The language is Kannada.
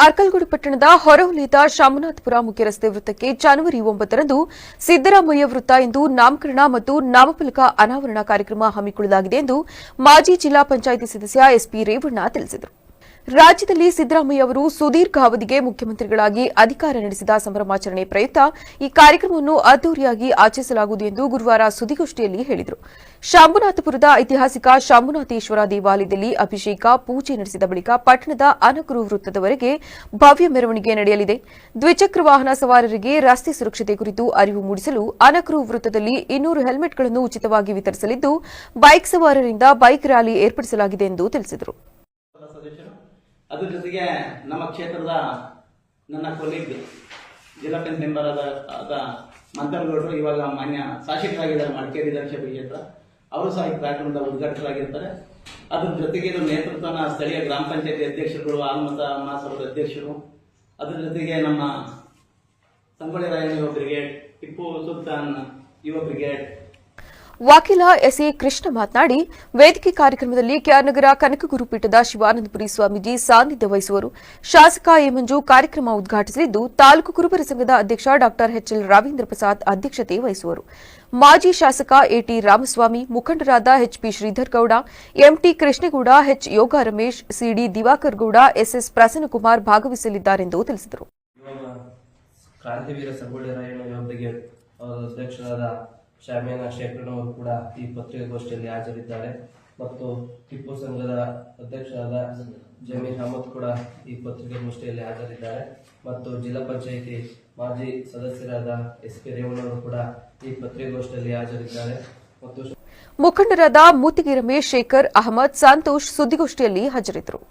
ಅರ್ಕಲಗೂಡು ಪಟ್ಟಣದ ಹೊರವಲಯದ ಶಾಮನಾಥಪುರ ಮುಖ್ಯ ರಸ್ತೆ ವೃತ್ತಕ್ಕೆ ಜನವರಿ 9ರಂದು ಸಿದ್ದರಾಮಯ್ಯ ವೃತ್ತ ಎಂದು ನಾಮಕರಣ ಮತ್ತು ನಾಮಫಲಕ ಅನಾವರಣ ಕಾರ್ಯಕ್ರಮ ಹಮ್ಮಿಕೊಳ್ಳಲಾಗಿದೆ ಎಂದು ಮಾಜಿ ಜಿಲ್ಲಾ ಪಂಚಾಯಿತಿ ಸದಸ್ಯ ಎಸ್ಪಿ ರೇವಣ್ಣ ತಿಳಿಸಿದರು. ರಾಜ್ಯದಲ್ಲಿ ಸಿದ್ದರಾಮಯ್ಯ ಅವರು ಸುದೀರ್ಘ ಅವಧಿಗೆ ಮುಖ್ಯಮಂತ್ರಿಗಳಾಗಿ ಅಧಿಕಾರ ನಡೆಸಿದ ಸಂಭ್ರಮಾಚರಣೆ ಪ್ರಯುಕ್ತ ಈ ಕಾರ್ಯಕ್ರಮವನ್ನು ಅದ್ದೂರಿಯಾಗಿ ಆಚರಿಸಲಾಗುವುದು ಎಂದು ಗುರುವಾರ ಸುದ್ದಿಗೋಷ್ಠಿಯಲ್ಲಿ ಹೇಳಿದರು. ಶಾಂಭುನಾಥಪುರದ ಐತಿಹಾಸಿಕ ಶಾಂಭುನಾಥೇಶ್ವರ ದೇವಾಲಯದಲ್ಲಿ ಅಭಿಷೇಕ ಪೂಜೆ ನಡೆಸಿದ ಬಳಿಕ ಪಟ್ಟಣದ ಅನಕರು ವೃತ್ತದವರೆಗೆ ಭವ್ಯ ಮೆರವಣಿಗೆ ನಡೆಯಲಿದೆ. ದ್ವಿಚಕ್ರ ವಾಹನ ಸವಾರರಿಗೆ ರಸ್ತೆ ಸುರಕ್ಷತೆ ಕುರಿತು ಅರಿವು ಮೂಡಿಸಲು ಅನಕರು ವೃತ್ತದಲ್ಲಿ 200 ಹೆಲ್ಮೆಟ್ಗಳನ್ನು ಉಚಿತವಾಗಿ ವಿತರಿಸಲಿದ್ದು, ಬೈಕ್ ಸವಾರರಿಂದ ಬೈಕ್ ರ್ಯಾಲಿ ಏರ್ಪಡಿಸಲಾಗಿದೆ ಎಂದು ತಿಳಿಸಿದರು. ಅದ್ರ ಜೊತೆಗೆ ನಮ್ಮ ಕ್ಷೇತ್ರದ ನನ್ನ ಕೊಲೀಗ್ ಜಿಲ್ಲಾ ಪಂಚಾಯತ್ ಮೆಂಬರ್ ಆದ ಮಂತರಗೌಡರು ಇವಾಗ ಮಾನ್ಯ ಶಾಸಕರಾಗಿದ್ದಾರೆ ಮಡಿಕೇರಿ ದಕ್ಷಿಣ ಕ್ಷೇತ್ರ. ಅವರು ಸಹ ಈ ಕಾರ್ಯಕ್ರಮದ ಉದ್ಘಾಟಕರಾಗಿರ್ತಾರೆ. ಅದ್ರ ಜೊತೆಗೆ ಇದು ನೇತೃತ್ವನ ಸ್ಥಳೀಯ ಗ್ರಾಮ ಪಂಚಾಯತಿ ಅಧ್ಯಕ್ಷರುಗಳು, ಆಲ್ಮತ ಮಹಾಸಭಾದ ಅಧ್ಯಕ್ಷರು, ಅದ್ರ ಜೊತೆಗೆ ನಮ್ಮ ಸಂಗೊಳ್ಳಿ ರಾಯಣ್ಣ ಯುವ ಬ್ರಿಗೇಡ್, ಟಿಪ್ಪು ಸುಲ್ತಾನ್ ಯುವ ಬ್ರಿಗೇಡ್ ವಕೀಲ ಎಸ್ಎ ಕೃಷ್ಣ ಮಾತನಾಡಿ, ವೇದಿಕೆ ಕಾರ್ಯಕ್ರಮದಲ್ಲಿ ಕೆಆರ್ನಗರ ಕನಕಗುರು ಪೀಠದ ಶಿವಾನಂದಪುರಿ ಸ್ವಾಮೀಜಿ ಸಾನ್ನಿಧ್ಯ ವಹಿಸುವರು. ಶಾಸಕ ಎ ಮಂಜು ಕಾರ್ಯಕ್ರಮ ಉದ್ಘಾಟಿಸಲಿದ್ದು, ತಾಲೂಕು ಕುರುಬರ ಸಂಘದ ಅಧ್ಯಕ್ಷ ಡಾ ಎಚ್ಎಲ್ ರವೀಂದ್ರ ಪ್ರಸಾದ್ ಅಧ್ಯಕ್ಷತೆ ವಹಿಸುವರು. ಮಾಜಿ ಶಾಸಕ ಎಟಿ ರಾಮಸ್ವಾಮಿ, ಮುಖಂಡರಾದ ಎಚ್ಪಿ ಶ್ರೀಧರ್ ಗೌಡ, ಎಂಟಿ ಕೃಷ್ಣೇಗೌಡ, ಎಚ್ ಯೋಗ ರಮೇಶ್, ಸಿಡಿ ದಿವಾಕರ್ ಗೌಡ, ಎಸ್ಎಸ್ ಪ್ರಸನ್ನಕುಮಾರ್ ಭಾಗವಹಿಸಲಿದ್ದಾರೆಂದು ತಿಳಿಸಿದರು. ಕ್ರಾಂತಿವೀರ ಸಂಗೊಳ್ಳಿ ರಾಯಣ್ಣ ಅಧ್ಯಕ್ಷರಾದ ಶಾಮಿಯಾನ ಶೇಖರನವರು ಕೂಡ ಈ ಪತ್ರಿಕಾಗೋಷ್ಠಿಯಲ್ಲಿ ಹಾಜರಿದ್ದಾರೆ ಮತ್ತು ಟಿಪ್ಪು ಸಂಘದ ಅಧ್ಯಕ್ಷರಾದ ಜಮೀರ್ ಅಹಮದ್ ಕೂಡ ಈ ಪತ್ರಿಕಾಗೋಷ್ಠಿಯಲ್ಲಿ ಹಾಜರಿದ್ದಾರೆ ಮತ್ತು ಜಿಲ್ಲಾ ಪಂಚಾಯಿತಿ ಮಾಜಿ ಸದಸ್ಯರಾದ ಎಸ್ಪಿ ರೇವಣ್ಣವರು ಕೂಡ ಈ ಪತ್ರಿಕಾಗೋಷ್ಠಿಯಲ್ಲಿ ಹಾಜರಿದ್ದಾರೆ ಮತ್ತು ಮುಖಂಡರಾದ ಮೂತಿಗೆ ರಮೇಶ್, ಶೇಖರ್, ಅಹಮದ್, ಸಂತೋಷ್ ಸುದ್ದಿಗೋಷ್ಠಿಯಲ್ಲಿ ಹಾಜರಿದ್ದರು.